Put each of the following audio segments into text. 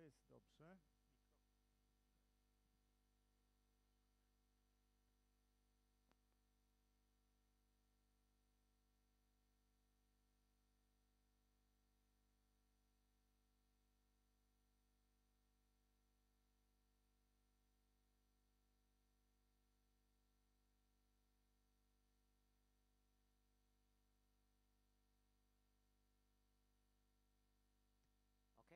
jest dobrze. Ok?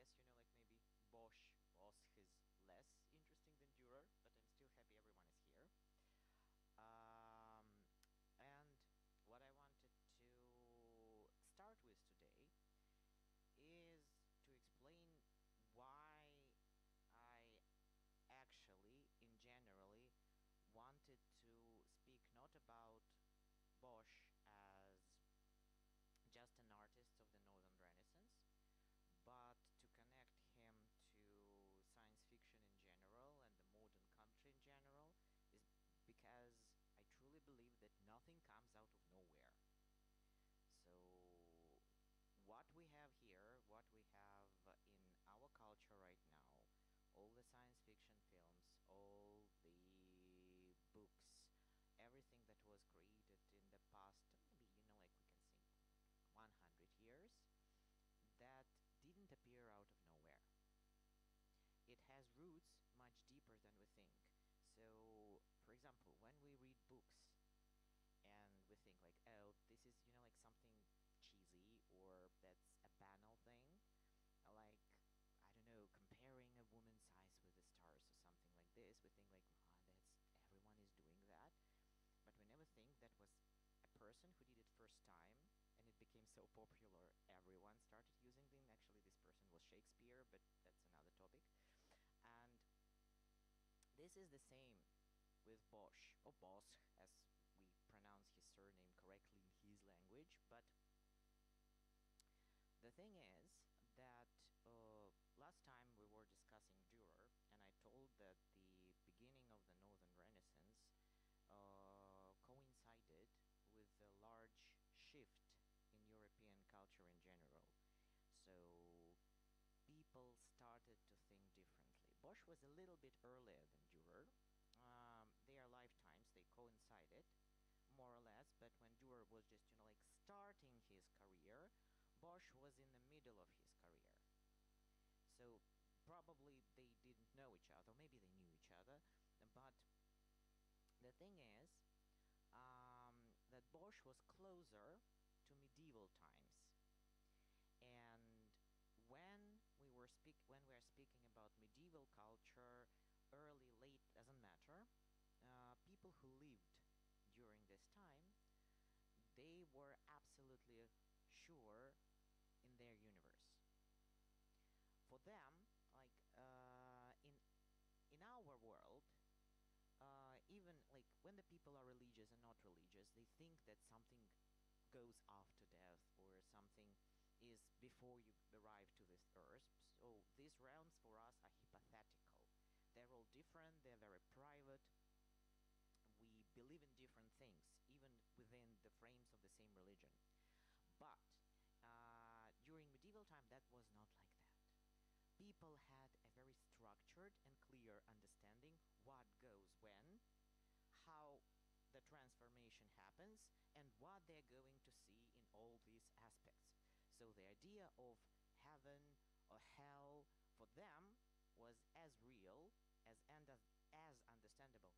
guess, like maybe Bosch is less interesting than Dürer, but I'm still happy everyone is here. Um, and what I wanted to start with today is to explain why I actually, in generally, wanted to speak not about Bosch as just an artist of the Northern Renaissance, but to connect him to science fiction in general and the modern culture in general is because I truly believe that nothing comes out of nowhere. So what we have here, what we have in our culture right now, all the science fiction films, all the books, everything that was created in the past, maybe, like we can say 100 years, that didn't appear out of nowhere. It has roots much deeper than we think. So, for example, when we read books and we think like, oh, this is, like something cheesy or that's a banal thing, like, I don't know, comparing a woman's size with the stars or something like this, we think like, that's everyone is doing that. But we never think that was a person who did it first time and it became so popular everyone started using them. Actually, this person was Shakespeare, but that's another topic. And this is the same with Bosch, or Bosch, as we pronounce his surname correctly in his language. But the thing is that last time we were discussing Dürer, and I told that the beginning of the Northern Renaissance coincided with a large shift in European culture in general. So people started to think differently. Bosch was a little bit earlier than Dürer. Their lifetimes, they coincided more or less, but when Dürer was just, like starting his career, Bosch was in the middle of his career. So probably they didn't know each other, maybe they knew each other, but the thing is that Bosch was closer to medieval times. And when we are speaking about medieval culture, early, late, doesn't matter, people who lived during this time, they were absolutely sure in their universe. For them, like in our world, even like when the people are religious and not religious, they think that something goes after death or something is before you arrive to this earth. So these realms for us are hypothetical. They're all different, they're very private. We believe in different things, even within the frames of the same religion. But during medieval time, that was not like that. People had a very structured and clear understanding what goes when, how the transformation happens, and what they're going to see in all these aspects. So the idea of heaven or hell for them was as real as understandable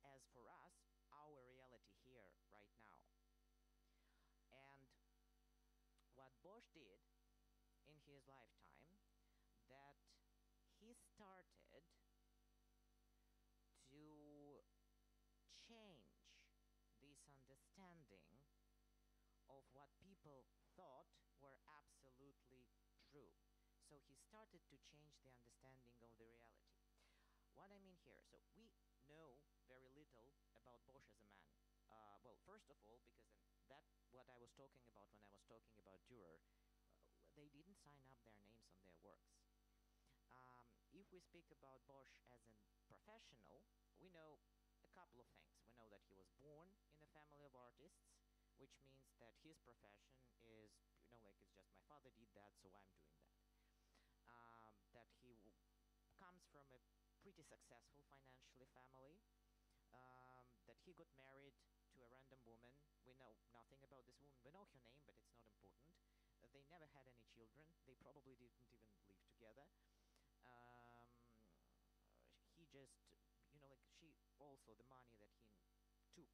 as for us, our reality here right now. And what Bosch did in his lifetime, that he started to change this understanding of what people thought were absolutely true. So he started to change the understanding of the reality. What I mean here, so we know very little about Bosch as a man. Well, first of all, because that what I was talking about when I was talking about Dürer, they didn't sign up their names on their works. If we speak about Bosch as a professional, we know a couple of things. We know that he was born in a family of artists, which means that his profession is, like it's just my father did that, so I'm doing that. That he comes from a pretty successful financially family, that he got married to a random woman. We know nothing about this woman. We know her name, but it's not important. They never had any children. They probably didn't even live together. He just, like she also, the money that he took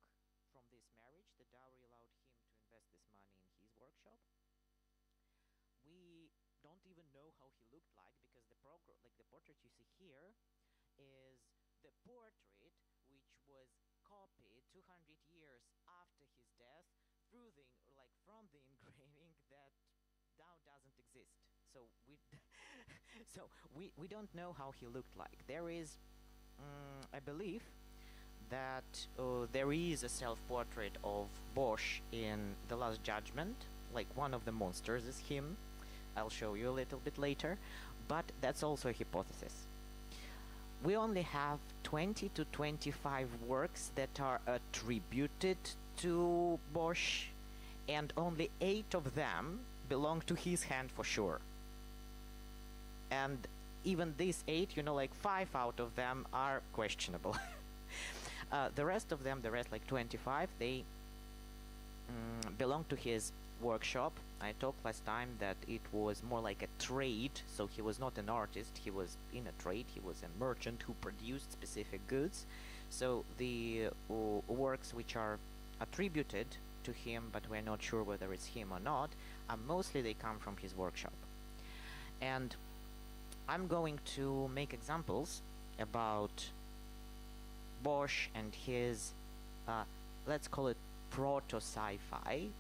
from this marriage, the dowry allowed him to invest this money in his workshop. don't even know how he looked like, because the portrait you see here is the portrait which was copied 200 years after his death through the from the engraving that now doesn't exist. So we don't know how he looked like. There is, I believe, that there is a self-portrait of Bosch in The Last Judgment, like one of the monsters is him. I'll show you a little bit later, but that's also a hypothesis. We only have 20 to 25 works that are attributed to Bosch, and only 8 of them belong to his hand for sure. And even these 8, like 5 out of them are questionable. The rest like 25, they belong to his workshop. I talked last time that it was more like a trade, so he was not an artist, he was in a trade, he was a merchant who produced specific goods. So the works which are attributed to him, but we're not sure whether it's him or not, mostly they come from his workshop. And I'm going to make examples about Bosch and his, let's call it proto-sci-fi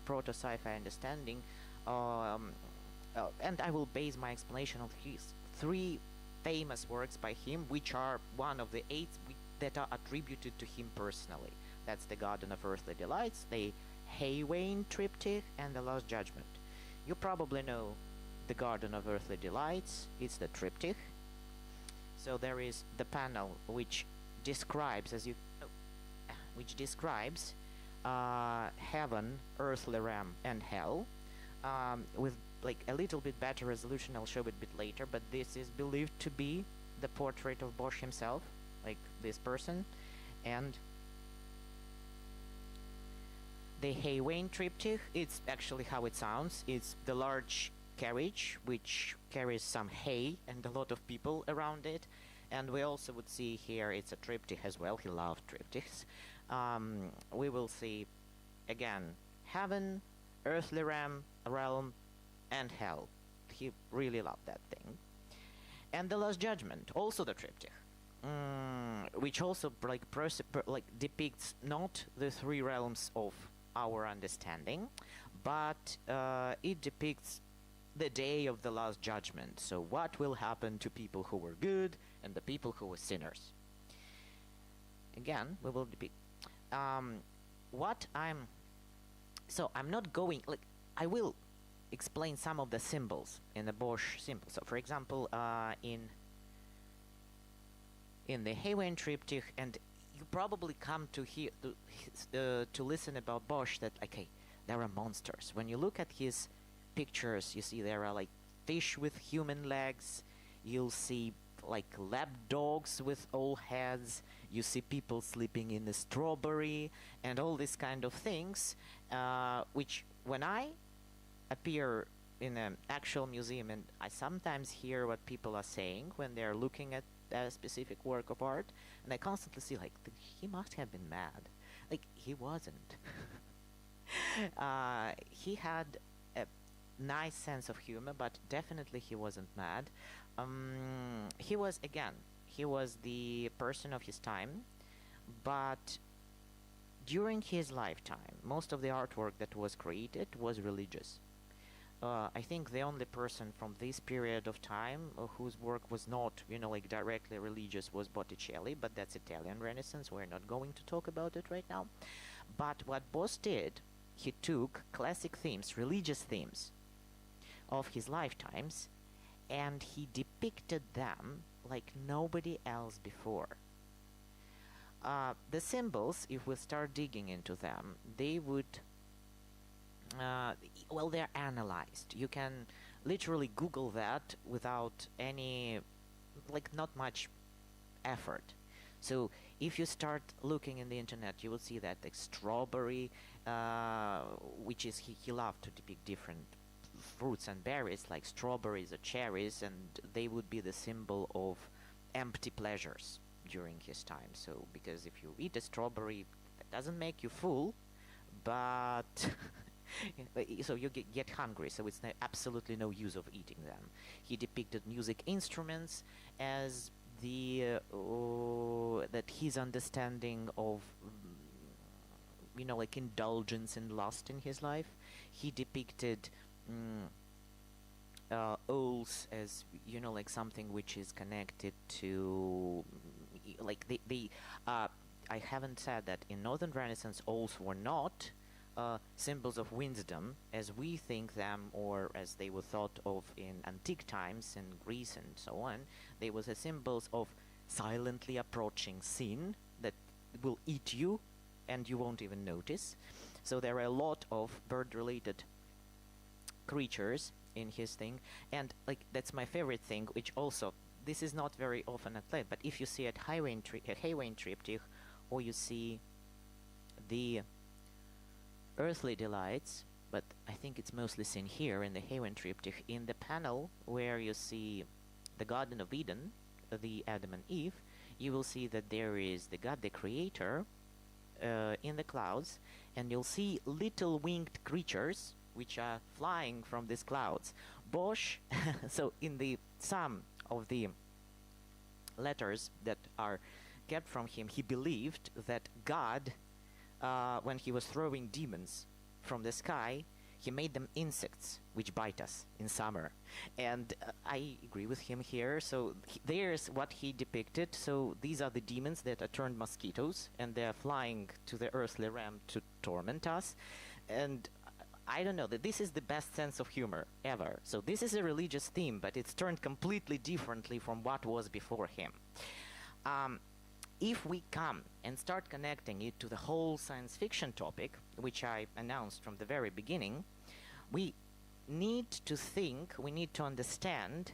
understanding, and I will base my explanation on his 3 famous works by him, which are one of the 8 that are attributed to him personally. That's the Garden of Earthly Delights, the Haywain Triptych, and the Last Judgment. You probably know the Garden of Earthly Delights. It's the triptych. So there is the panel which describes, heaven, earthly realm, and hell, with like a little bit better resolution. I'll show it a bit later, but this is believed to be the portrait of Bosch himself, like this person. And the Haywain Triptych, it's actually how it sounds. It's the large carriage which carries some hay and a lot of people around it. And we also would see here it's a triptych as well. He loved triptychs. We will see again heaven, earthly realm, and hell. He really loved that thing. And the Last Judgment, also the triptych, which also depicts not the 3 realms of our understanding, but it depicts the day of the Last Judgment. So what will happen to people who were good and the people who were sinners. Again, we will depict I'm not going, I will explain some of the symbols in the Bosch symbol. So for example, in the Haywain Triptych, and you probably come to hear to listen about Bosch that, okay, there are monsters. When you look at his pictures, you see there are like fish with human legs, you'll see like lap dogs with all heads, you see people sleeping in a strawberry, and all these kind of things, which when I appear in an actual museum, and I sometimes hear what people are saying when they're looking at a specific work of art, and I constantly see like, he must have been mad. Like, he wasn't. He had a nice sense of humor, but definitely he wasn't mad. He was the person of his time, but during his lifetime, most of the artwork that was created was religious. I think the only person from this period of time whose work was not, directly religious was Botticelli, but that's Italian Renaissance. We're not going to talk about it right now. But what Bosch did, he took classic themes, religious themes of his lifetimes, and he depicted them like nobody else before. The symbols, if we start digging into them, they would they're analyzed. You can literally Google that without any, not much effort. So if you start looking in the internet, you will see that the strawberry, which is, he loved to depict different fruits and berries, like strawberries or cherries, and they would be the symbol of empty pleasures during his time. So, because if you eat a strawberry, that doesn't make you full, but So you get hungry, so it's absolutely no use of eating them. He depicted music instruments as that his understanding of like indulgence and lust in his life. He depicted owls as like something which is connected to like the I haven't said that in Northern Renaissance owls were not symbols of wisdom as we think them, or as they were thought of in antique times in Greece and so on. They were the symbols of silently approaching sin that will eat you and you won't even notice. So there are a lot of bird-related creatures in his thing, and like that's my favorite thing, which also this is not very often at play, but if you see at Haywain Triptych, or you see the Earthly Delights, but I think it's mostly seen here in the Haywain Triptych, in the panel where you see the Garden of Eden, the Adam and Eve, you will see that there is the God, the Creator, in the clouds, and you'll see little winged creatures which are flying from these clouds. Bosch, so in the some of the letters that are kept from him, he believed that God, when he was throwing demons from the sky, he made them insects which bite us in summer. And I agree with him here. So there's what he depicted. So these are the demons that are turned mosquitoes, and they're flying to the earthly realm to torment us. And I don't know, that this is the best sense of humor ever. So this is a religious theme, but it's turned completely differently from what was before him. If we come and start connecting it to the whole science fiction topic, which I announced from the very beginning, we need to think, we need to understand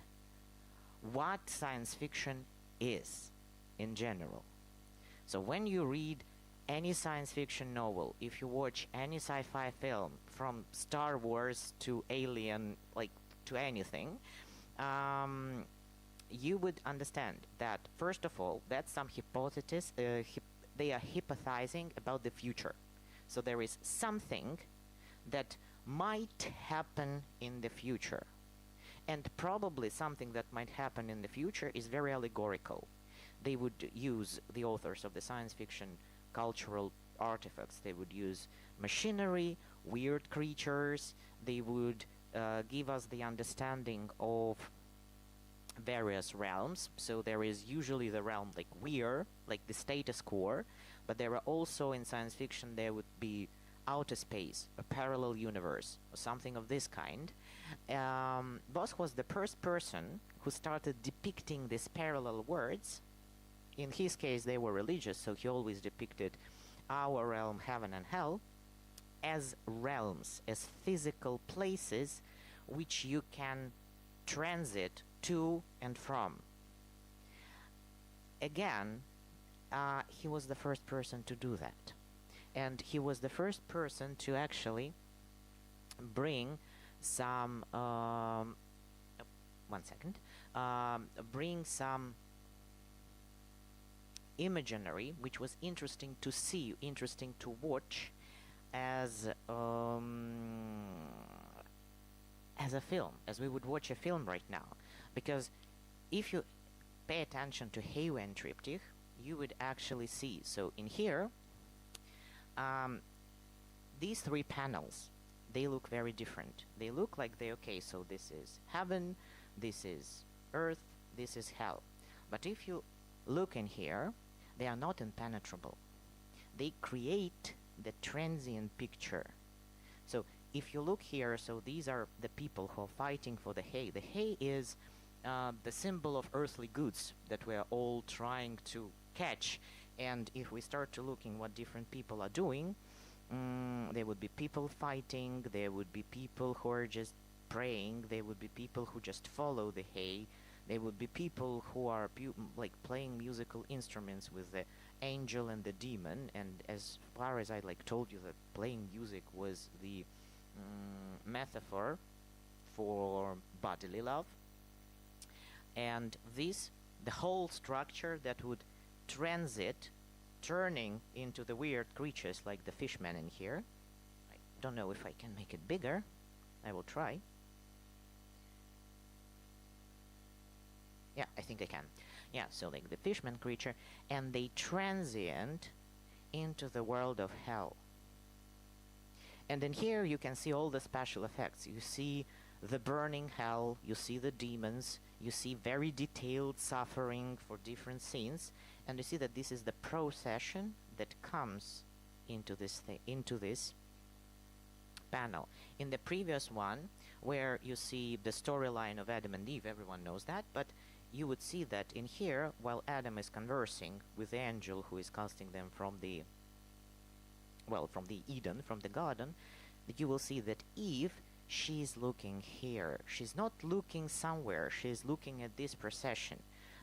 what science fiction is in general. So when you read any science fiction novel, if you watch any sci-fi film, from Star Wars to Alien, like to anything, you would understand that, first of all, that's some hypothesis, they are hypothesizing about the future. So there is something that might happen in the future. And probably something that might happen in the future is very allegorical. They would use, the authors of the science fiction cultural artifacts, they would use machinery, weird creatures, they would give us the understanding of various realms. So there is usually the realm like we're, like the status quo, but there are also in science fiction there would be outer space, a parallel universe, or something of this kind. Bosch was the first person who started depicting these parallel worlds. In his case they were religious, so he always depicted our realm, heaven and hell, as realms, as physical places which you can transit to and from. Again, he was the first person to do that. And he was the first person to actually bring some, bring some imaginary, which was interesting to see, interesting to watch as a film, as we would watch a film right now. Because if you pay attention to Haywain Triptych, you would actually see, so in here, these three panels, they look very different. They look like okay, so this is heaven, this is earth, this is hell. But if you look in here, they are not impenetrable. They create the transient picture. So if you look here, so these are the people who are fighting for the hay. The hay is the symbol of earthly goods that we are all trying to catch. And if we start to looking what different people are doing, there would be people fighting, there would be people who are just praying, there would be people who just follow the hay, there would be people who are like playing musical instruments with the angel and the demon. And as far as I told you that playing music was the metaphor for bodily love, and this, the whole structure that would transit, turning into the weird creatures like the fishmen in here, like don't know if I can make it bigger. I will try. Yeah, I think I can. Yeah, so like the fishman creature, and they transient into the world of hell. And then here you can see all the special effects. You see the burning hell, you see the demons, you see very detailed suffering for different scenes, and you see that this is the procession that comes into this panel. In the previous one, where you see the storyline of Adam and Eve, everyone knows that, but you would see that in here, while Adam is conversing with the angel who is casting them from the Eden, from the garden, you will see that Eve, she's looking here. She's not looking somewhere. She's looking at this procession,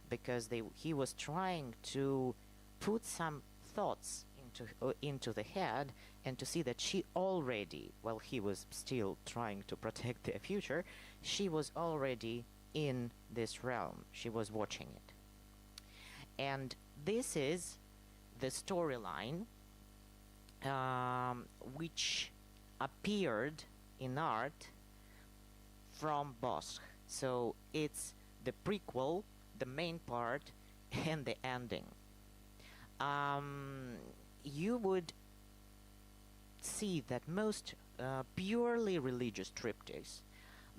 because he was trying to put some thoughts into the head, and to see that she already, while he was still trying to protect their future, she was already in this realm. She was watching it. And this is the storyline which appeared in art from Bosch. So it's the prequel, the main part, and the ending. You would see that most purely religious triptychs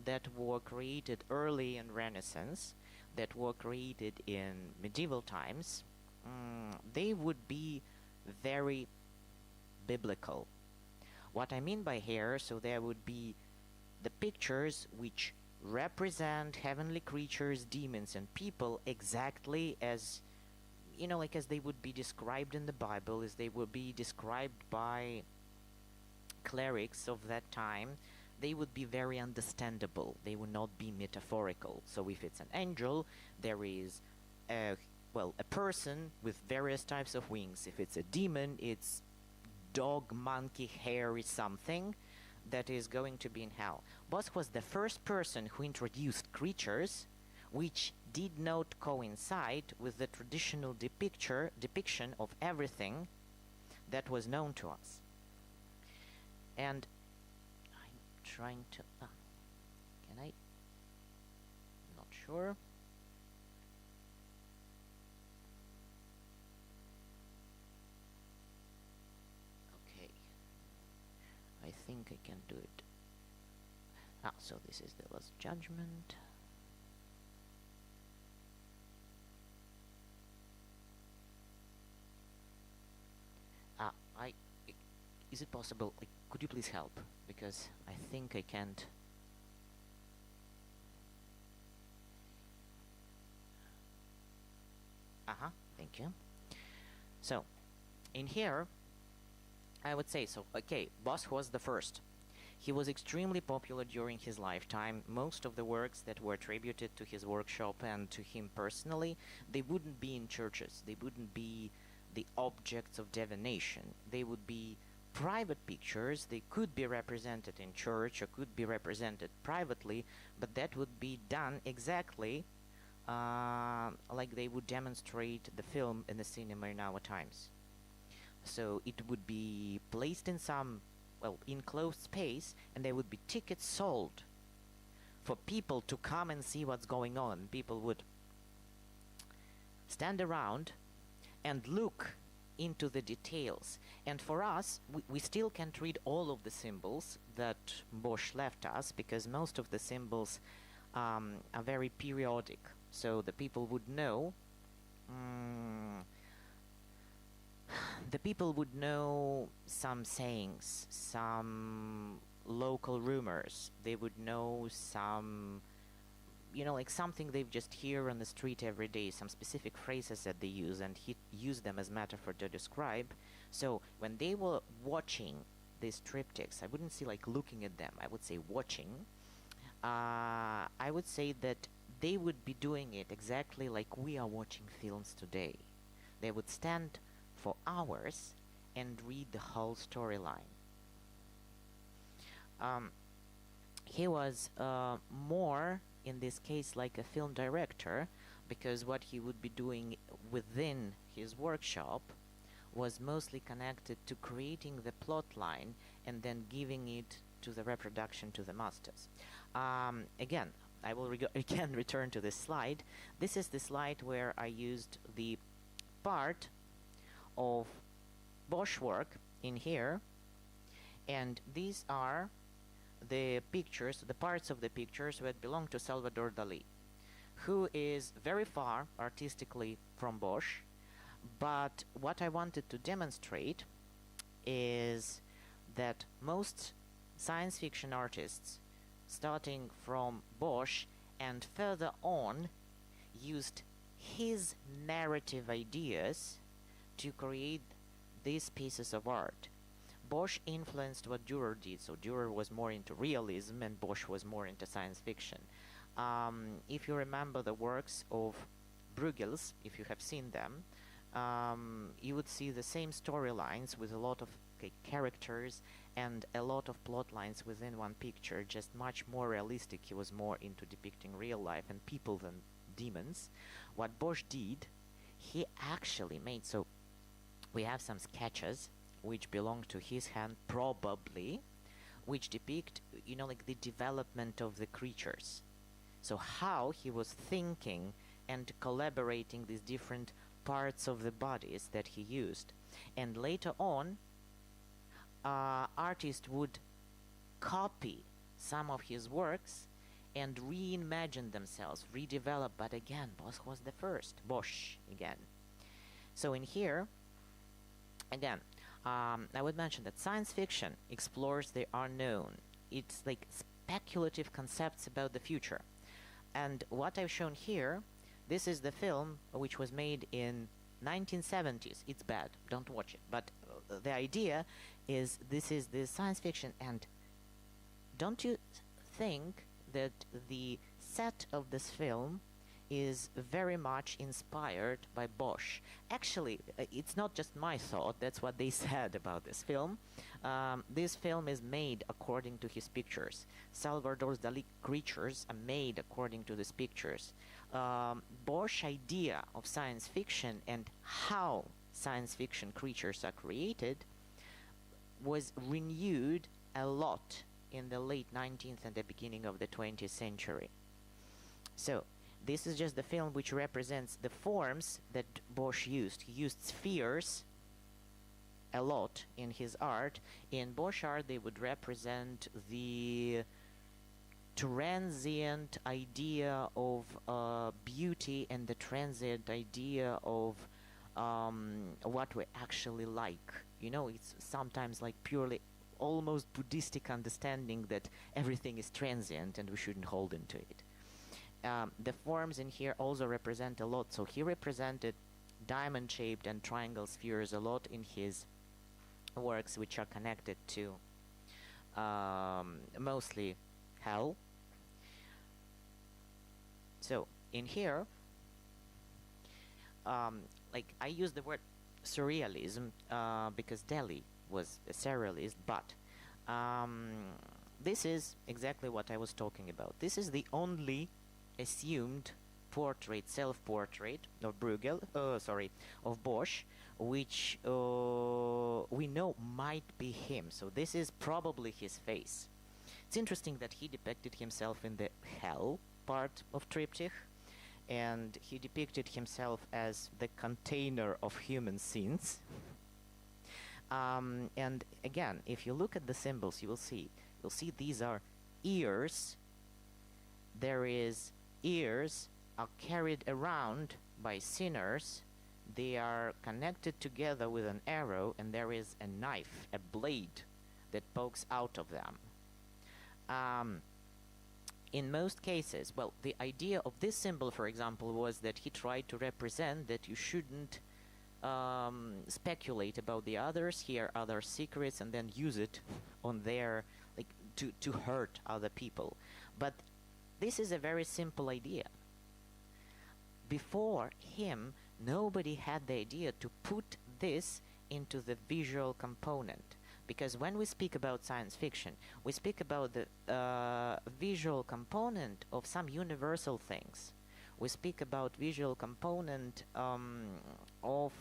that were created early in Renaissance, that were created in medieval times, they would be very biblical. What I mean by here, so there would be the pictures which represent heavenly creatures, demons, and people exactly as, like as they would be described in the Bible, as they would be described by clerics of that time. They would be very understandable. They would not be metaphorical. So if it's an angel, there is a person with various types of wings. If it's a demon, it's dog, monkey, hairy something that is going to be in hell. Bosch was the first person who introduced creatures which did not coincide with the traditional depiction of everything that was known to us. And I'm trying to... can I? Not sure. Okay. I think I can do it. So this is the Last Judgment. Is it possible, could you please help? Because I think I can't. Thank you. So, in here, I would say, Bosch was the first. He was extremely popular during his lifetime. Most of the works that were attributed to his workshop and to him personally, they wouldn't be in churches. They wouldn't be the objects of divination. They would be private pictures. They could be represented in church or could be represented privately, but that would be done exactly like they would demonstrate the film in the cinema in our times. So it would be placed in some enclosed space, and there would be tickets sold for people to come and see what's going on. People would stand around and look into the details. And for us, we still can't read all of the symbols that Bosch left us, because most of the symbols are very periodic. So the people would know some sayings, some local rumors. They would know some, something they've just hear on the street every day, some specific phrases that they use, and he used them as metaphor to describe. So when they were watching these triptychs, I wouldn't say looking at them, I would say watching. I would say that they would be doing it exactly like we are watching films today. They would stand for hours and read the whole storyline. He was more, in this case, like a film director, because what he would be doing within his workshop was mostly connected to creating the plot line and then giving it to the reproduction to the masters. Again, I will again return to this slide. This is the slide where I used the part of Bosch work in here, and these are the pictures, the parts of the pictures that belong to Salvador Dali, who is very far artistically from Bosch. But what I wanted to demonstrate is that most science fiction artists, starting from Bosch and further on, used his narrative ideas to create these pieces of art. Bosch influenced what Dürer did, so Dürer was more into realism and Bosch was more into science fiction. If you remember the works of Bruegels, if you have seen them, you would see the same storylines with a lot of characters and a lot of plot lines within one picture, just much more realistic. He was more into depicting real life and people than demons. What Bosch did, he actually made, so we have some sketches which belong to his hand, probably, which depict, like the development of the creatures. So how he was thinking and collaborating these different parts of the bodies that he used. And later on, artists would copy some of his works and reimagine themselves, redevelop, but again, Bosch again. So in here, again, I would mention that science fiction explores the unknown. It's like speculative concepts about the future. And what I've shown here, this is the film which was made in 1970s. It's bad, don't watch it. But the idea is this is the science fiction, and don't you think that the set of this film is very much inspired by Bosch? Actually, it's not just my thought, that's what they said about this film. This film is made according to his pictures. Salvador Dali creatures are made according to these pictures. Bosch's idea of science fiction and how science fiction creatures are created was renewed a lot in the late 19th and the beginning of the 20th century. So, this is just the film which represents the forms that Bosch used. He used spheres a lot in his art. In Bosch art, they would represent the transient idea of beauty and the transient idea of what we actually like. It's sometimes like purely almost Buddhistic understanding that everything is transient and we shouldn't hold into it. The forms in here also represent a lot. So he represented diamond-shaped and triangle spheres a lot in his works, which are connected to mostly hell. So in here, I use the word surrealism because Dali was a surrealist, but this is exactly what I was talking about. This is the only assumed portrait, self-portrait of of Bosch, which we know might be him. So this is probably his face. It's interesting that he depicted himself in the hell part of triptych, and he depicted himself as the container of human sins. And again, if you look at the symbols, you'll see these are ears. Ears are carried around by sinners. They are connected together with an arrow, and there is a knife, a blade that pokes out of them. In most cases, well, the idea of this symbol, for example, was that he tried to represent that you shouldn't speculate about the others, hear other secrets, and then use it on their, to hurt other people. But this is a very simple idea. Before him, nobody had the idea to put this into the visual component. Because when we speak about science fiction, we speak about the visual component of some universal things. We speak about visual component of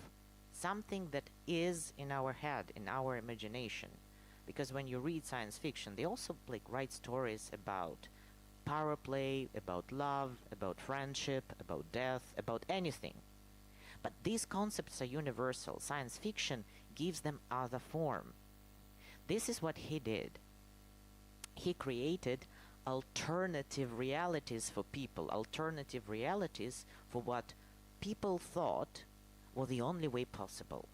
something that is in our head, in our imagination. because when you read science fiction, they also like write stories about power play, about love, about friendship, about death, about anything. But these concepts are universal. Science fiction gives them other form. This is what he did. He created alternative realities for people, alternative realities for what people thought were the only way possible.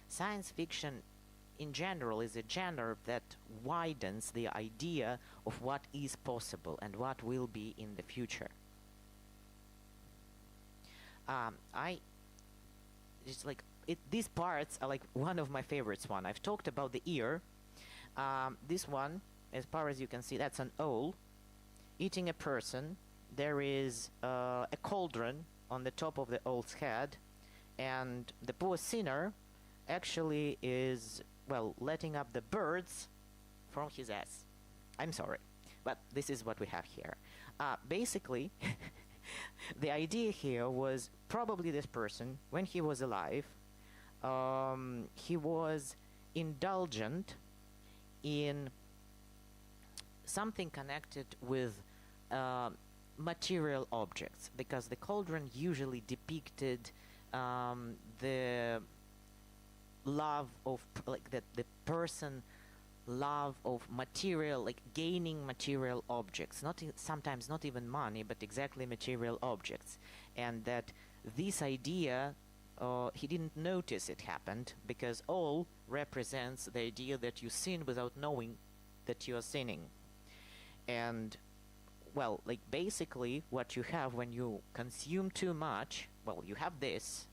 Science fiction in general is a genre that widens the idea of what is possible and what will be in the future. These parts are like one of my favorites. I've talked about the ear. This one, as far as you can see, that's an owl eating a person. There is a cauldron on the top of the owl's head, and the poor sinner actually is, well, letting up the birds from his ass. I'm sorry, but this is what we have here. Basically, the idea here was probably this person, when he was alive, he was indulgent in something connected with material objects, because the cauldron usually depicted the love of the person love of material, like gaining material objects, sometimes not even money, but exactly material objects. And that this idea, he didn't notice it happened, because all represents the idea that you sin without knowing that you are sinning. And well, like basically what you have when you consume too much, well, you have this,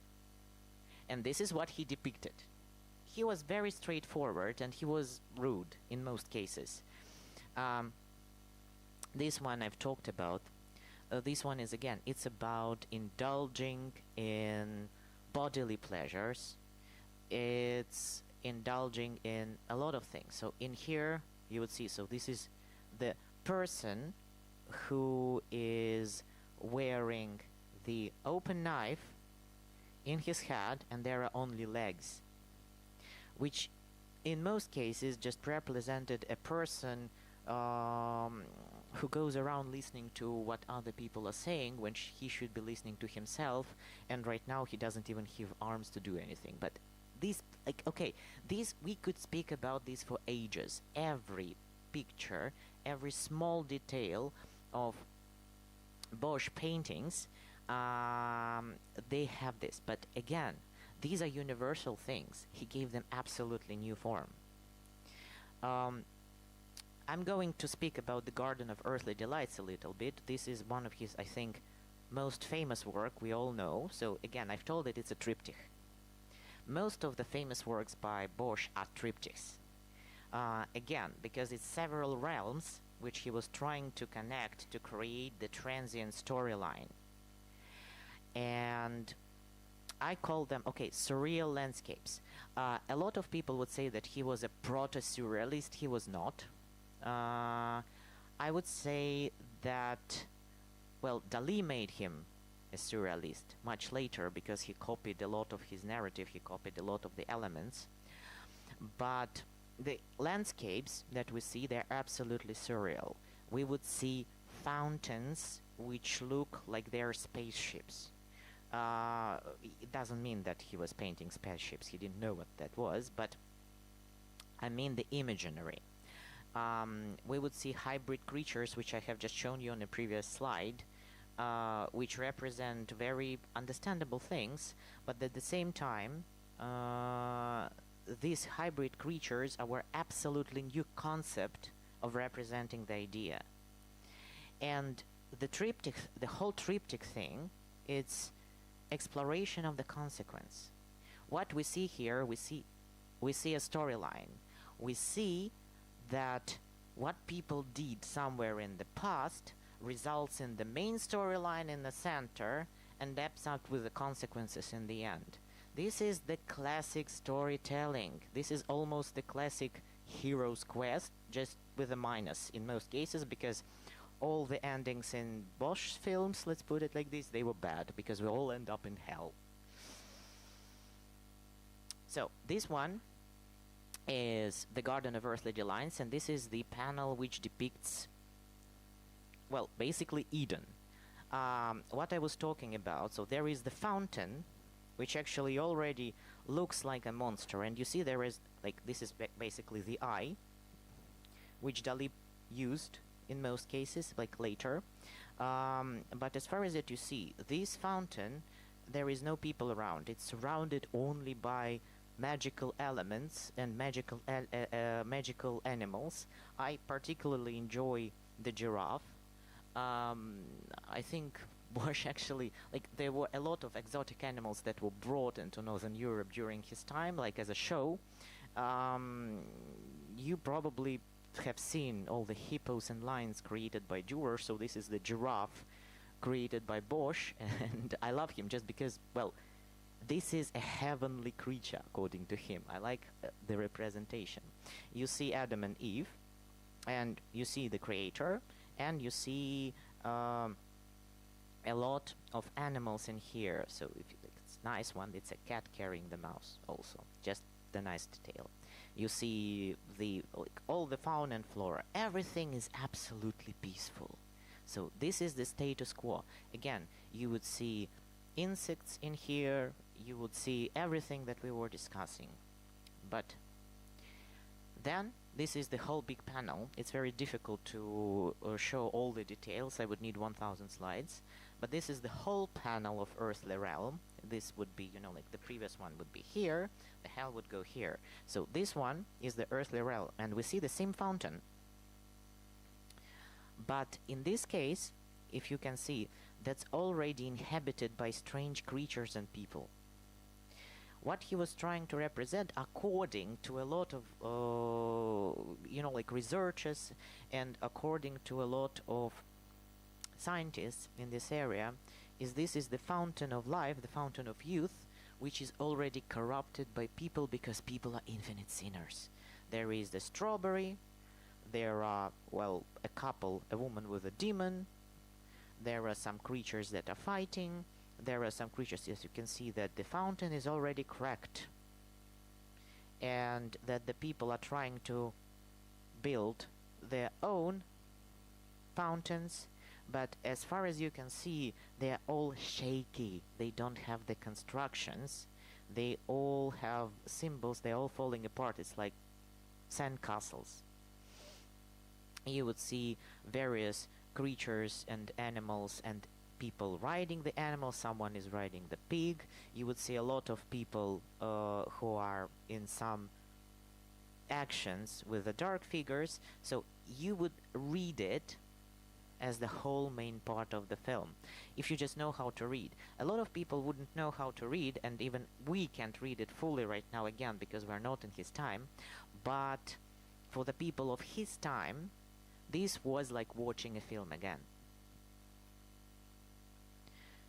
and this is what he depicted. He was very straightforward, and he was rude in most cases. This one I've talked about. This one is, again, it's about indulging in bodily pleasures. It's indulging in a lot of things. So in here you would see, so this is the person who is wearing the open knife in his head, and there are only legs, which in most cases just represented a person who goes around listening to what other people are saying when he should be listening to himself, and right now he doesn't even have arms to do anything. But these, like, okay, these, we could speak about this for ages. Every picture, every small detail of Bosch paintings, they have this. But again, these are universal things. He gave them absolutely new form. I'm going to speak about the Garden of Earthly Delights a little bit. This is one of his, I think, most famous work we all know. So again, I've told it it's a triptych. Most of the famous works by Bosch are triptychs. Again, because it's several realms which he was trying to connect to create the transient storyline. And I call them, okay, surreal landscapes. A lot of people would say that he was a proto-surrealist. He was not. I would say that, well, Dali made him a surrealist much later, because he copied a lot of his narrative, he copied a lot of the elements. But the landscapes that we see, they're absolutely surreal. We would see fountains which look like they're spaceships. It doesn't mean that he was painting spaceships, he didn't know what that was, but I mean the imaginary. We would see hybrid creatures, which I have just shown you on the previous slide, which represent very understandable things, but at the same time, these hybrid creatures are an absolutely new concept of representing the idea. And the triptych, the whole triptych thing, it's exploration of the consequence. What we see here, we see a storyline. We see that what people did somewhere in the past results in the main storyline in the center and ends up with the consequences in the end. This is the classic storytelling. This is almost the classic hero's quest, just with a minus in most cases, because all the endings in Bosch films, let's put it like this, they were bad, because we all end up in hell. So this one is the Garden of Earthly Delights, and this is the panel which depicts, well, basically Eden. What I was talking about, so there is the fountain, which actually already looks like a monster, and you see there is, like, this is basically the eye, which Dali used in most cases, like later. But as far as that you see, this fountain, there is no people around. It's surrounded only by magical elements and magical animals. I particularly enjoy the giraffe. I think Bosch actually, like, there were a lot of exotic animals that were brought into Northern Europe during his time, like as a show. You probably have seen all the hippos and lions created by Dürer, so this is the giraffe created by Bosch, and I love him just because, well, this is a heavenly creature according to him. I like the representation. You see Adam and Eve, and you see the creator, and you see a lot of animals in here. So if you, it's a nice one, it's a cat carrying the mouse also, just a nice detail. You see the, like, all the fauna and flora. Everything is absolutely peaceful. So this is the status quo. Again, you would see insects in here, you would see everything that we were discussing. But then this is the whole big panel. It's very difficult to show all the details. I would need 1000 slides. But this is the whole panel of Earthly Realm. This would be, you know, like the previous one would be here, the hell would go here. So this one is the Earthly Realm, and we see the same fountain. But in this case, if you can see, that's already inhabited by strange creatures and people. What he was trying to represent, according to a lot of, you know, like researchers, and according to a lot of scientists in this area, is this is the fountain of life, the fountain of youth, which is already corrupted by people because people are infinite sinners. There is the strawberry, there are, well, a couple, a woman with a demon, there are some creatures that are fighting, there are some creatures, as you can see, that the fountain is already cracked, and that the people are trying to build their own fountains, but as far as you can see, they are all shaky. They don't have the constructions. They all have symbols. They're all falling apart. It's like sandcastles. You would see various creatures and animals and people riding the animal. Someone is riding the pig. You would see a lot of people who are in some actions with the dark figures. So you would read it as the whole main part of the film, if you just know how to read. A lot of people wouldn't know how to read, and even we can't read it fully right now, again, because we're not in his time. But for the people of his time, this was like watching a film again.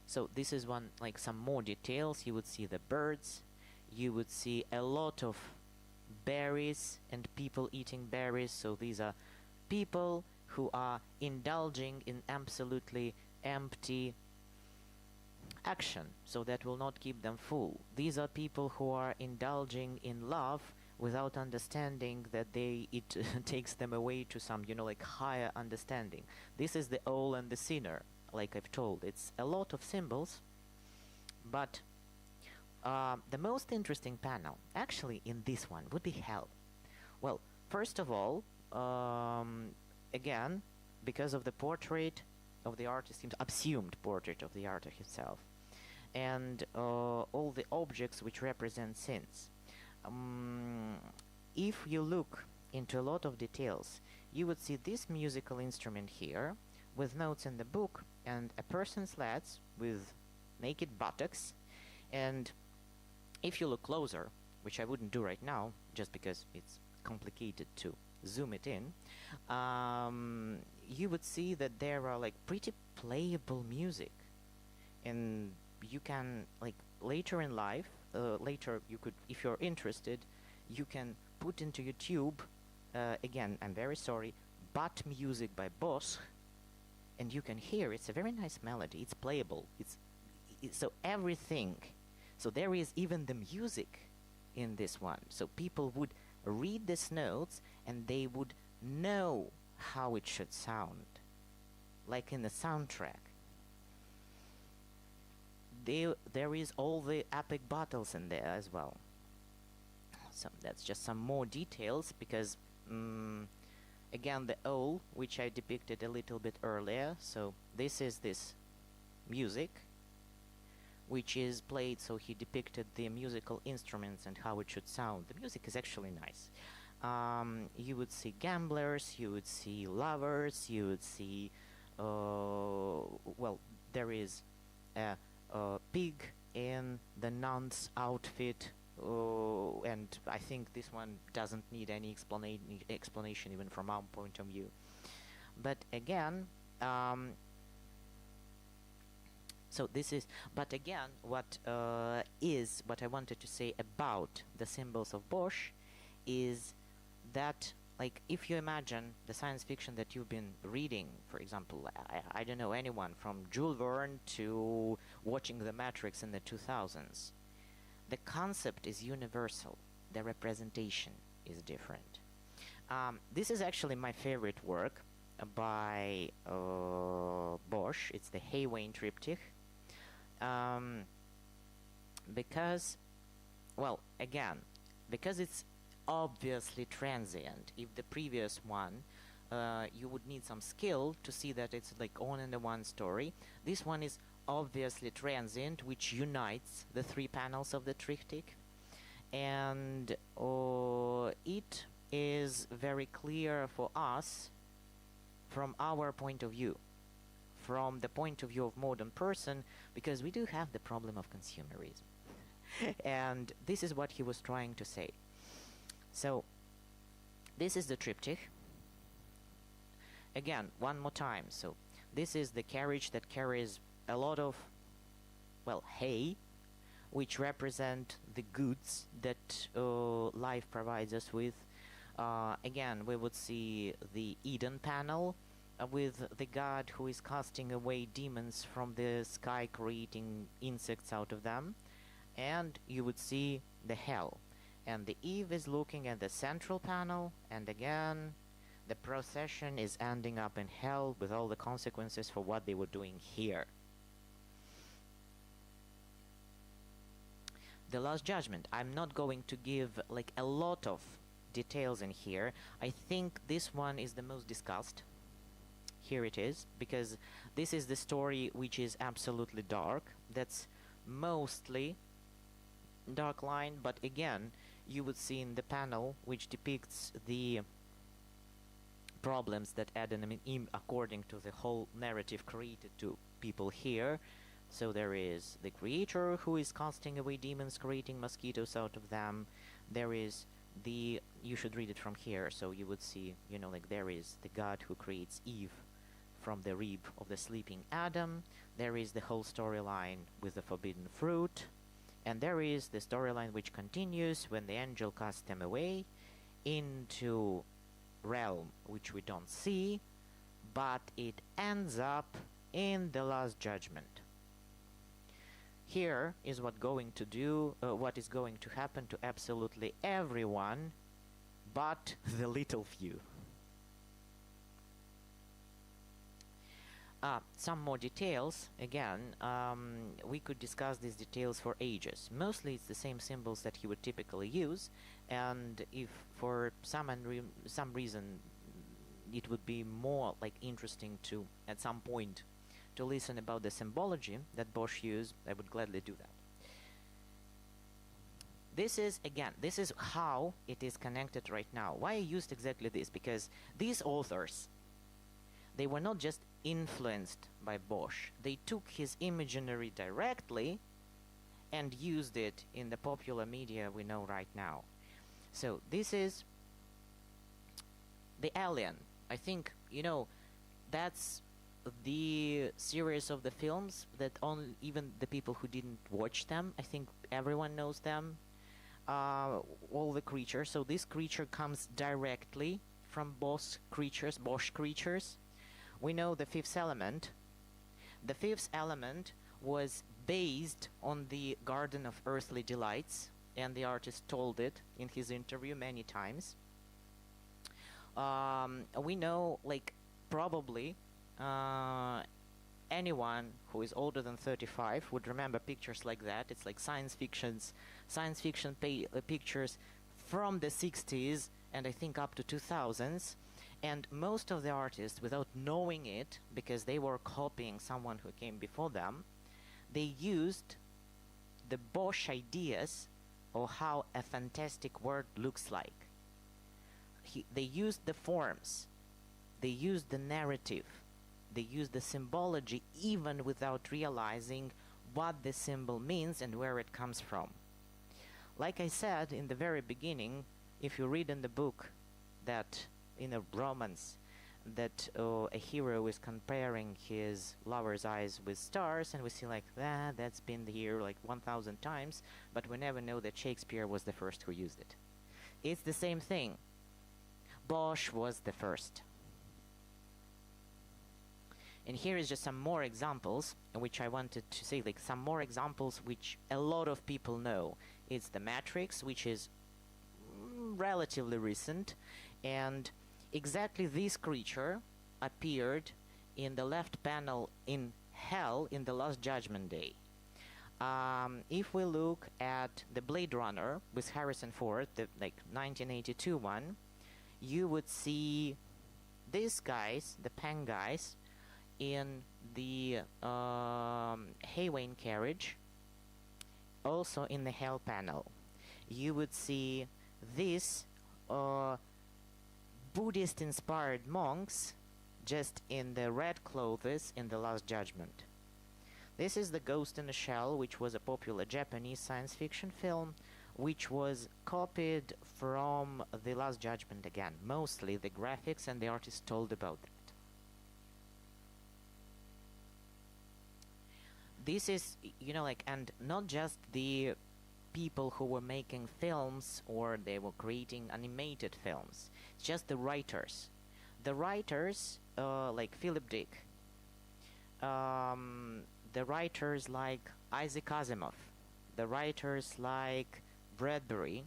So this is one, like some more details. You would see the birds, you would see a lot of berries and people eating berries. So these are people who are indulging in absolutely empty action, so that will not keep them full. These are people who are indulging in love without understanding that it takes them away to some, you know, like higher understanding. This is the owl and the sinner, like I've told. It's a lot of symbols, but the most interesting panel actually in this one would be hell. Well, first of all, again, because of the portrait of the artist, assumed portrait of the artist himself, and all the objects which represent sins. If you look into a lot of details, you would see this musical instrument here, with notes in the book, and a person's legs with naked buttocks, and if you look closer, which I wouldn't do right now, just because it's complicated to zoom it in, you would see that there are like pretty playable music, and you can, like, later in life, later you could, if you're interested, you can put into YouTube, again, I'm very sorry, but music by Bosch, and you can hear it's a very nice melody. It's playable. It's so everything. So there is even the music in this one. So people would read these notes and they would know how it should sound, like in the soundtrack. There is all the epic battles in there as well. So that's just some more details, because again, the owl, which I depicted a little bit earlier, so this is this music which is played, so he depicted the musical instruments and how it should sound. The music is actually nice. You would see gamblers, you would see lovers, you would see well, there is a pig in the nun's outfit, and I think this one doesn't need any explanation even from our point of view. But again, so this is, but again, what I wanted to say about the symbols of Bosch is that, like, if you imagine the science fiction that you've been reading, for example, I don't know, anyone from Jules Verne to watching The Matrix in the 2000s, the concept is universal, the representation is different. This is actually my favorite work by Bosch. It's the Haywain triptych. Because, well, again, because it's obviously transient. If the previous one, you would need some skill to see that it's like on in the one story. This one is obviously transient, which unites the three panels of the triptych, and it is very clear for us from our point of view, from the point of view of modern person, because we do have the problem of consumerism. And this is what he was trying to say. So this is the triptych. Again, one more time. So this is the carriage that carries a lot of, well, hay, which represent the goods that life provides us with. Again, we would see the Eden panel with the god who is casting away demons from the sky, creating insects out of them. And you would see the hell. And the Eve is looking at the central panel, and again, the procession is ending up in hell with all the consequences for what they were doing here. The Last Judgment. I'm not going to give like a lot of details in here. I think this one is the most discussed. Here it is, because this is the story which is absolutely dark. That's mostly dark line, but again, you would see in the panel which depicts the problems that Adam and Eve, according to the whole narrative, created to people here. So there is the creator who is casting away demons, creating mosquitoes out of them. There is the, you should read it from here, so you would see, you know, like there is the God who creates Eve from the rib of the sleeping Adam. There is the whole storyline with the forbidden fruit. And there is the storyline which continues when the angel casts them away into realm which we don't see, but it ends up in the Last Judgment. Here is what is going to happen to absolutely everyone but the little few. Some more details. Again, we could discuss these details for ages. Mostly it's the same symbols that he would typically use, and if for some reason it would be more like interesting to, at some point, to listen about the symbology that Bosch used, I would gladly do that. This is, again, this is how it is connected right now. Why I used exactly this? Because these authors, they were not just influenced by Bosch. They took his imaginary directly and used it in the popular media we know right now. So this is the Alien. I think, you know, that's the series of the films that only even the people who didn't watch them, I think everyone knows them. All the creatures. So this creature comes directly from Bosch creatures. We know the fifth element. The fifth element was based on the Garden of Earthly Delights and the artist told it in his interview many times. We know, like, probably anyone who is older than 35 would remember pictures like that. It's like science fiction pictures from the 60s and I think up to 2000s. And most of the artists, without knowing it, because they were copying someone who came before them, they used the Bosch ideas of how a fantastic world looks like. They used the forms, they used the narrative, they used the symbology even without realizing what the symbol means and where it comes from. Like I said in the very beginning, if you read in the book that in a romance that a hero is comparing his lover's eyes with stars, and we see like that's been here like 1,000 times, but we never know that Shakespeare was the first who used it. It's the same thing. Bosch was the first. And here is just some more examples, which I wanted to say, like some more examples which a lot of people know. It's the Matrix, which is relatively recent, and exactly this creature appeared in the left panel in Hell in the Last Judgment Day. If we look at the Blade Runner with Harrison Ford, the 1982 one, you would see these guys, the Pang guys, in the Haywain carriage, also in the Hell panel. You would see these Buddhist-inspired monks just in the red clothes in the Last Judgment. This is The Ghost in the Shell, which was a popular Japanese science fiction film, which was copied from The Last Judgment again. Mostly the graphics, and the artist told about that. This is, and not just the people who were making films or they were creating animated films. It's just the writers. The writers, like Philip Dick, the writers like Isaac Asimov, the writers like Bradbury,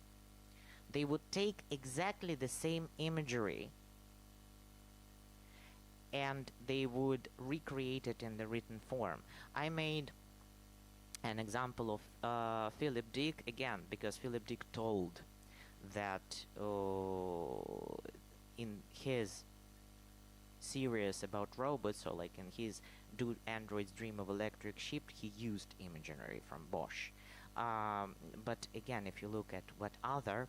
they would take exactly the same imagery and they would recreate it in the written form. I made an example of Philip Dick again because Philip Dick told that in his series about robots, or like in his Do Androids Dream of Electric Sheep, he used imagery from Bosch. But again, if you look at what other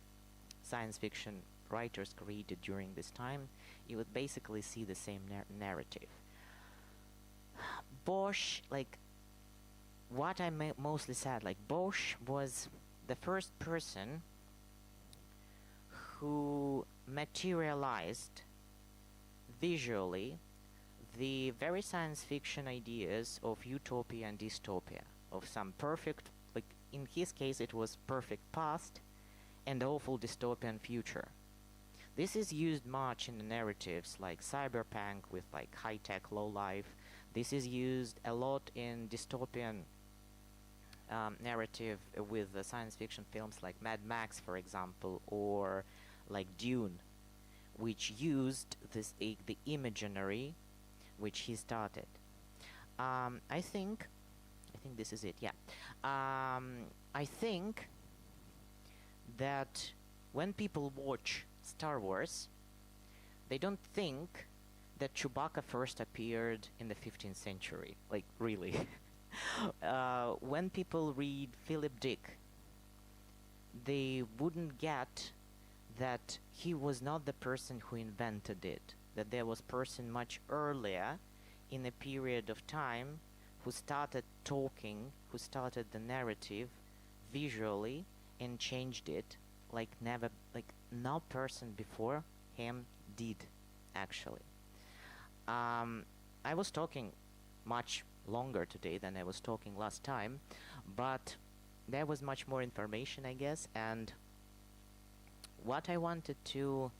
science fiction writers created during this time, you would basically see the same narrative. Bosch, like what I mostly said, like Bosch was the first person who materialized visually the very science fiction ideas of utopia and dystopia, of some perfect, like in his case it was perfect past and awful dystopian future. This is used much in the narratives like cyberpunk with like high-tech low-life. This is used a lot in dystopian narrative with science fiction films like Mad Max, for example, or like Dune, which used the imaginary which he started. I think this is it. Yeah. I think that when people watch Star Wars, they don't think that Chewbacca first appeared in the 15th century. Like, really. When people read Philip Dick, they wouldn't get that he was not the person who invented it, that there was a person much earlier in a period of time who started talking, who started the narrative visually and changed it like no person before him did, actually. I was talking much longer today than I was talking last time, but there was much more information, I guess, and what I wanted to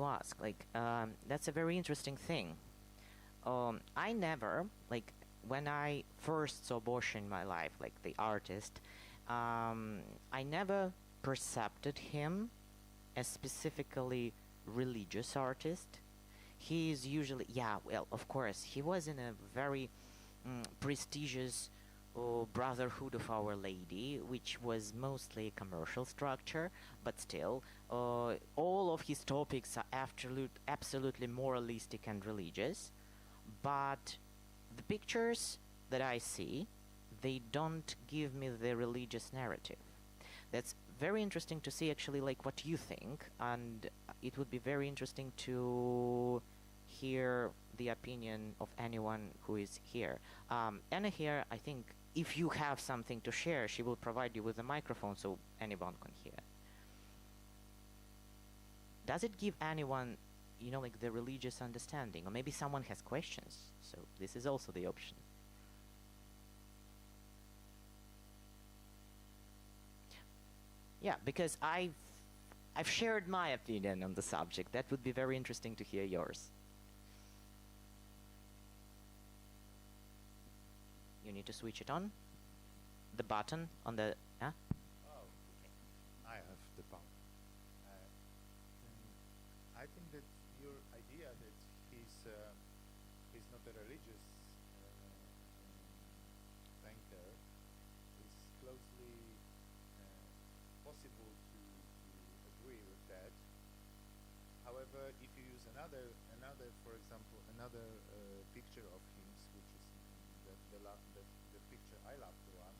ask, like, that's a very interesting thing. I never, like, when I first saw Bosch in my life, like the artist, I never perceived him as specifically religious artist. He is usually, yeah, well, of course, he was in a very prestigious Brotherhood of Our Lady, which was mostly a commercial structure, but still, all of his topics are absolutely moralistic and religious. But the pictures that I see, they don't give me the religious narrative. That's very interesting to see actually like what you think, and it would be very interesting to hear the opinion of anyone who is here. Anna here, I think if you have something to share, she will provide you with a microphone so anyone can hear. Does it give anyone, you know, like the religious understanding? Or maybe someone has questions, so this is also the option. Yeah, because I've shared my opinion on the subject. That would be very interesting to hear yours. You need to switch it on. The button on the Oh, I have the power. I think that your idea that he's not a religious thinker is closely possible to agree with that. However, if you use another, for example, another picture of him, which is the picture I love to run,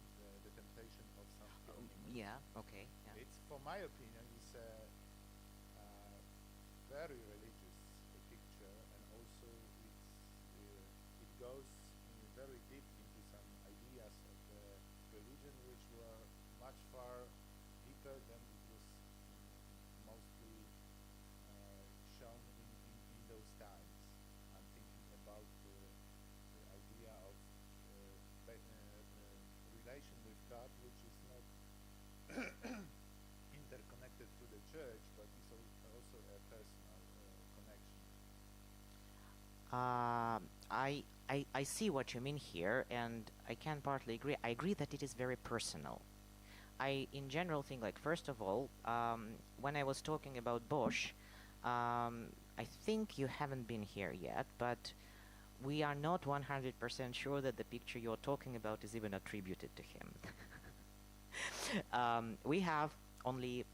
the temptation of some Hieronymus. yeah, okay. Yeah. It's, for my opinion, it's a very religious picture, and also it goes very deep into some ideas of the religion, which were much far deeper than it was mostly shown in those times. I'm thinking about the idea of relation with God, which is not interconnected to the church, but is also a personal connection. I see what you mean here, and I can partly agree. I agree that it is very personal. I, in general, think, like, first of all, when I was talking about Bosch, I think you haven't been here yet, but we are not 100% sure that the picture you're talking about is even attributed to him. We have only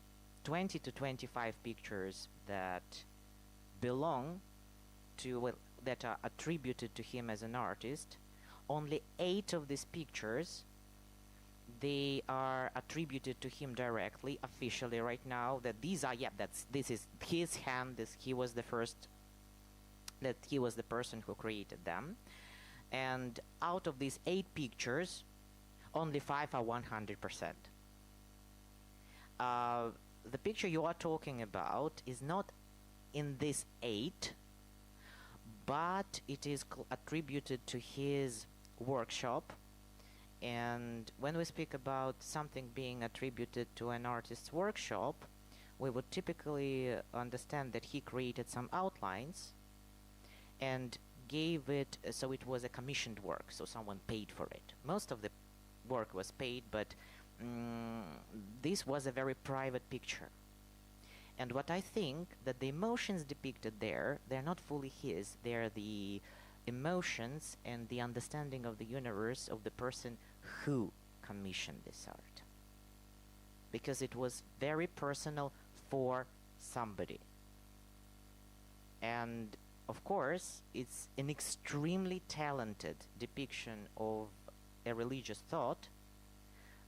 20 to 25 pictures that belong to, well, that are attributed to him as an artist. Only 8 of these pictures, they are attributed to him directly, officially right now, that these are, yeah, this is his hand, he was the first, that he was the person who created them. And out of these 8 pictures, only 5 are 100%. The picture you are talking about is not in this 8, but it is attributed to his workshop. And when we speak about something being attributed to an artist's workshop, we would typically understand that he created some outlines and gave it, so it was a commissioned work, so someone paid for it. Most of the work was paid, but this was a very private picture. And what I think that the emotions depicted there, they're not fully his, they're the emotions and the understanding of the universe of the person who commissioned this art. Because it was very personal for somebody. And of course, it's an extremely talented depiction of a religious thought,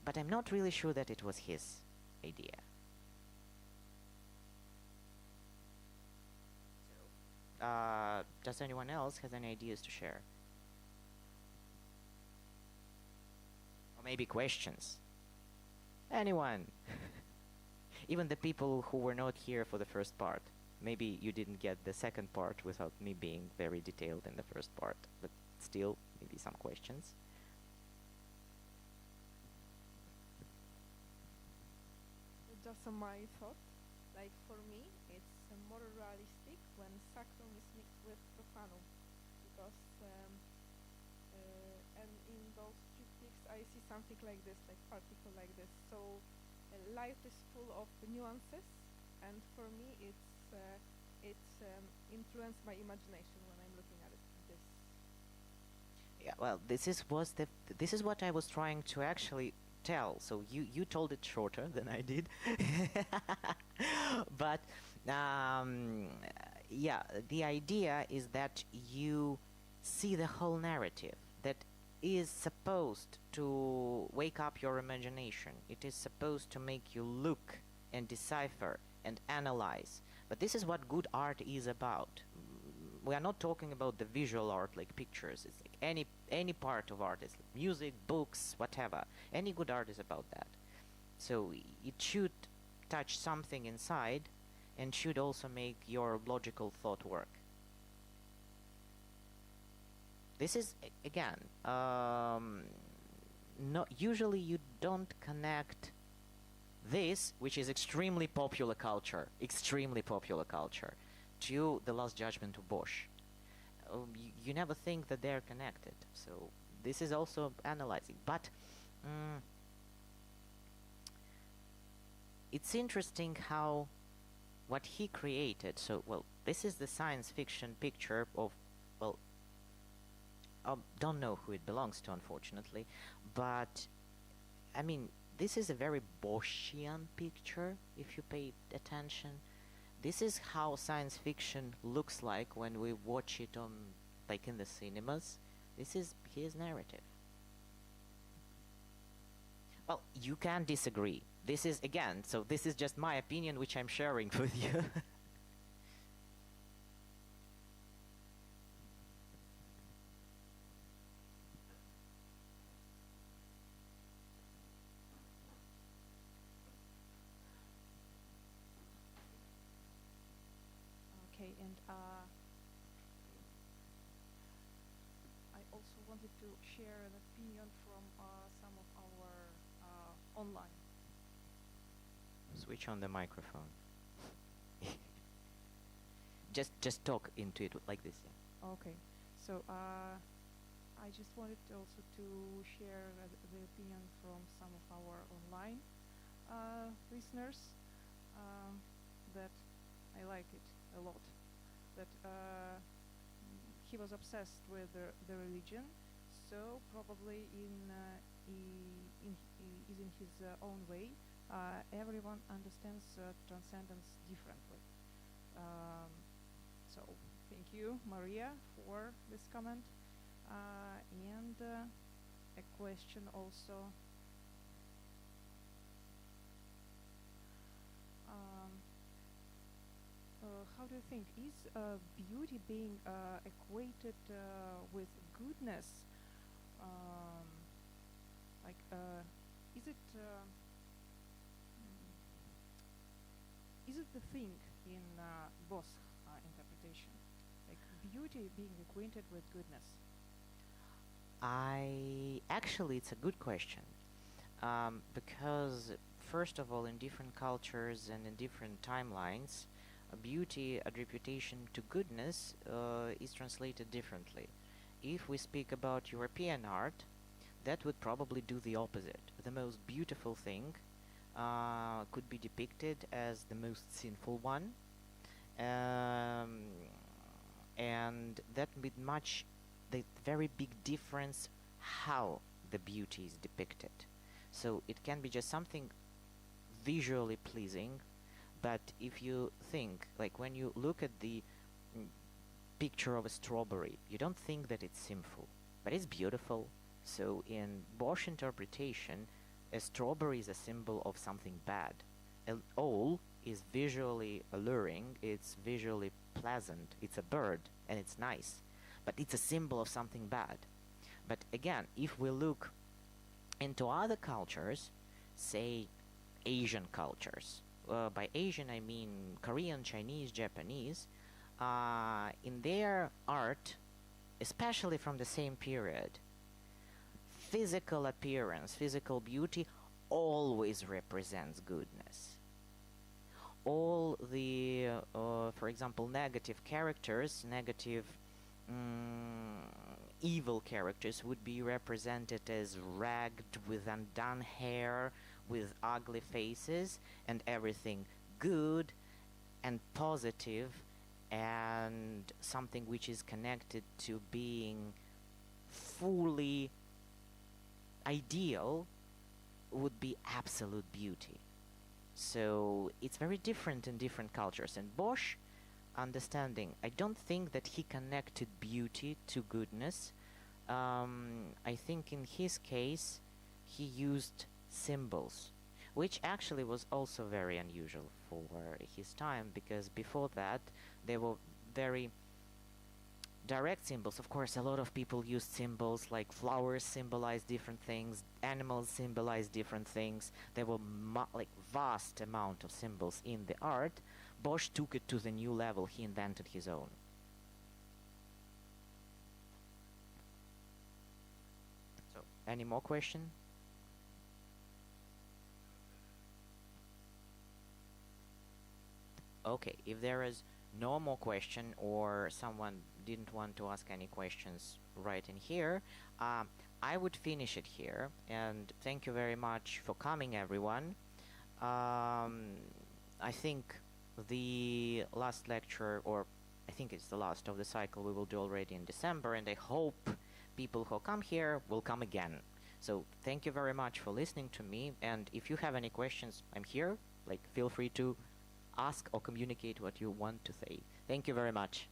but I'm not really sure that it was his idea. Does anyone else have any ideas to share? Or maybe questions? Anyone? Even the people who were not here for the first part. Maybe you didn't get the second part without me being very detailed in the first part, but still, maybe some questions. Just on my thought, like for me, it's more realistic when sacrum is mixed with profanum, because and in those triptychs I see something like this, like particle like this. So life is full of nuances, and for me it's influenced my imagination when I'm looking at it. This. Yeah, well, this is what I was trying to actually tell. So you told it shorter than I did, but um, yeah, the idea is that you see the whole narrative that is supposed to wake up your imagination. It is supposed to make you look and decipher and analyze. But this is what good art is about. We are not talking about the visual art like pictures. It's like any part of art is like music, books, whatever. Any good art is about that. So it should touch something inside and should also make your logical thought work. This is again, not usually you don't connect this, which is extremely popular culture, to the Last Judgment of Bosch. You never think that they're connected. So this is also analyzing. But it's interesting how what he created. So, well, this is the science fiction picture of, well, I don't know who it belongs to, unfortunately, but I mean, this is a very Boschian picture, if you pay attention. This is how science fiction looks like when we watch it on, like in the cinemas. This is his narrative. Well, you can disagree. This is, again, so this is just my opinion, which I'm sharing with you. Okay, and I also wanted to share an opinion from some of our online. Switch on the microphone. just talk into it like this. Yeah. Okay, so I just wanted also to share the opinion from some of our online listeners that I like it a lot. That he was obsessed with the religion, so probably is in his own way. Everyone understands transcendence differently. So thank you, Maria, for this comment. And a question also. How do you think, is beauty being equated with goodness? Like, is it is it the thing in both interpretation, like beauty being acquainted with goodness? It's a good question, because first of all, in different cultures and in different timelines, beauty attribution to goodness is translated differently. If we speak about European art, that would probably do the opposite. The most beautiful thing could be depicted as the most sinful one, and that with the very big difference how the beauty is depicted. So it can be just something visually pleasing, but if you think, like when you look at the picture of a strawberry, you don't think that it's sinful, but it's beautiful. So in Bosch interpretation, a strawberry is a symbol of something bad. An owl is visually alluring, it's visually pleasant, it's a bird, and it's nice, but it's a symbol of something bad. But again, if we look into other cultures, say Asian cultures, by Asian I mean Korean, Chinese, Japanese, in their art, especially from the same period, physical appearance, physical beauty always represents goodness. All the, for example, negative characters, negative evil characters would be represented as ragged, with undone hair, with ugly faces, and everything good and positive and something which is connected to being fully ideal would be absolute beauty. So it's very different in different cultures. And Bosch, understanding, I don't think that he connected beauty to goodness. I think in his case he used symbols, which actually was also very unusual for his time, because before that they were very direct symbols. Of course, a lot of people used symbols, like flowers symbolize different things, animals symbolize different things. There were like vast amount of symbols in the art. Bosch took it to the new level. He invented his own. So, any more question? Okay, if there is no more question, or someone didn't want to ask any questions right in here, I would finish it here. And thank you very much for coming, everyone. I think the last lecture, or I think it's the last of the cycle, we will do already in December, and I hope people who come here will come again. So thank you very much for listening to me, and if you have any questions, I'm here. Like, feel free to ask or communicate what you want to say. Thank you very much.